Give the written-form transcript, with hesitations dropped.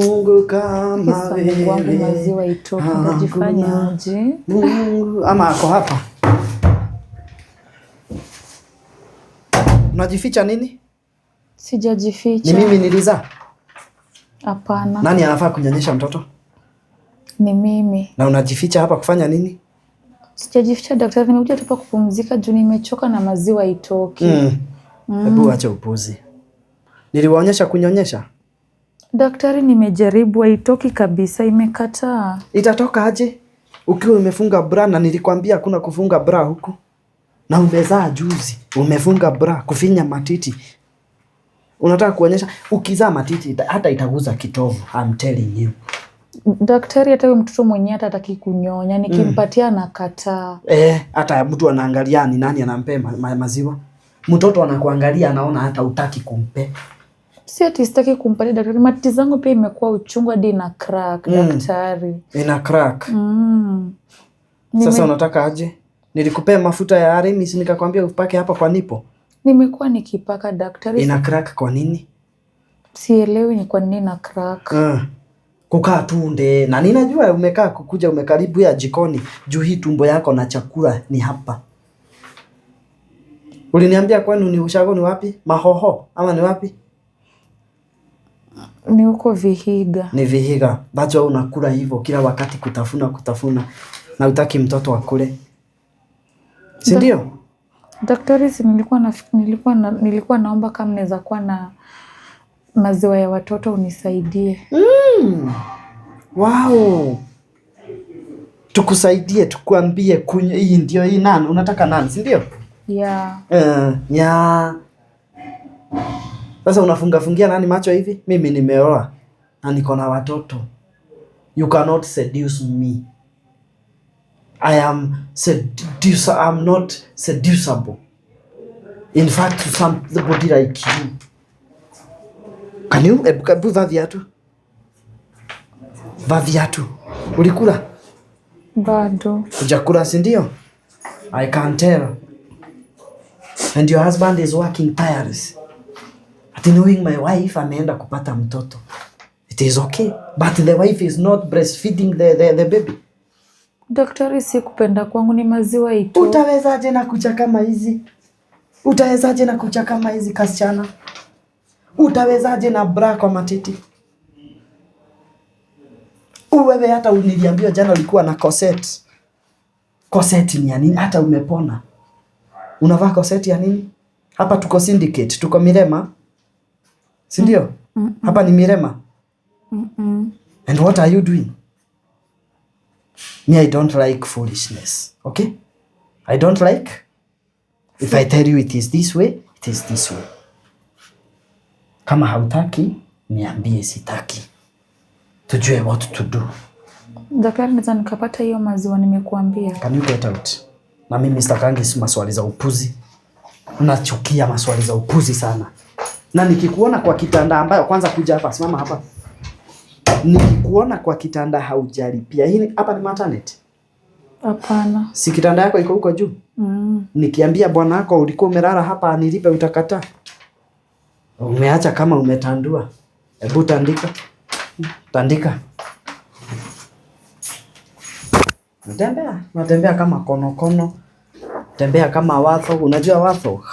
Mungu kama wewe, maziwa itoke, ndajifanya aje? Mungu ama ako hapa. Unajificha nini? Sijajificha. Ni mimi nilizaa? Hapana. Nani anafaa kunyonyesha mtoto? Ni mimi. Na unajificha hapa kufanya nini? Sijajificha daktari, nimekuja tu hapa kupumzika juu nimechoka na maziwa itoke. Hebu acha upuzi. Niliwaonyesha kunyonyesha? Daktari, nimejaribu haitoki kabisa, imekataa. Itatoka aje? Ukiwa umefunga bra, na nilikwambia hakuna kufunga bra huku. Na umezaa juzi, umefunga bra, kufinya matiti. Unataka kuonyesha ukizaa matiti hata itaguza kitovu, I'm telling you. Daktari, hata huyo mtoto mwenyewe hata hataki kunyonya, nikimpatia nakataa. Hata mtu anaangalia ni nani anampea maziwa. Mtoto anakuangalia anaona hata utaki kumpe. Si ati sitaki kumpatia daktari, matiti zangu pia imekuwa uchungu hadi ina crack daktari. Ina crack. Sasa unataka aje? Nilikupea mafuta ya Aramis nikakwambia upake hapa kwa nipo. Nimekuwa nikipaka daktari. Ina crack kwa nini? Sielewi ni kwa nini ina crack. Kukaa tunde. Na ninajua umekaa kukuja umekaribu ya jikoni juu hii tumbo yako na chakula ni hapa. Uliniambia kwani ni ushago ni wapi? Mahoho ama ni wapi? Ni huko Vihiga. Ni Vihiga. Bacho unakula hivyo kila wakati kutafuna na utaki mtoto akule. Si ndio? Daktari, si nilikuwa naomba kama naweza kuwa na maziwa ya watoto unisaidie. Wow. Tukusaidie, tukuambie hii ndio hii nani? Unataka nani, si ndio? Yeah. Sasa unafungia nani macho hivi? Mimi nimeoa na niko na watoto. You cannot seduce me. I'm not seducible. In fact, to somebody like you. Can you vaa viatu? Vaa viatu. Ulikula? Bado. Hujakula, si ndio? I can tell. And your husband is working tirelessly. At knowing my wife ameenda kupata mtoto. It is okay. But the wife is not breastfeeding the baby. Daktari, si kupenda kwangu ni maziwa itoke. Utawezaje na kucha kama hizi? Utawezaje na kucha kama hizi kasichana? Utawezaje na bra kwa matiti? Wewe hata uniliambia jana ulikuwa na corset. Corset ni ya nini? Hata umepona. Unavaa corset ya nini? Hapa tuko syndicate, tuko Mirema. Si ndio? Hapa ni Mirema. And what are you doing? Me, I don't like foolishness. Okay? I don't like. If I tell you it is this way, it is this way. Kama hautaki, niambie sitaki. Tujue what to do. Daktari, naweza nikapata hiyo maziwa nimekuambia? Can you get out? Na mimi sitakangi maswali za upuzi. Nachukia maswali za upuzi sana. Na nikikuona kwa kitanda ambayo kwanza kuja hapa, simama hapa. Nikikuona kwa kitanda haujalipia. Hii hapa ni maternity? Hapana. Si kitanda yako iko huko juu? Nikiambia bwana wako ulikuwa umelala hapa anilipe utakataa? Umeacha kama umetandua. Hebu tandika. Tandika. Natembea kama konokono. Tembea kama watho. Unajua watho?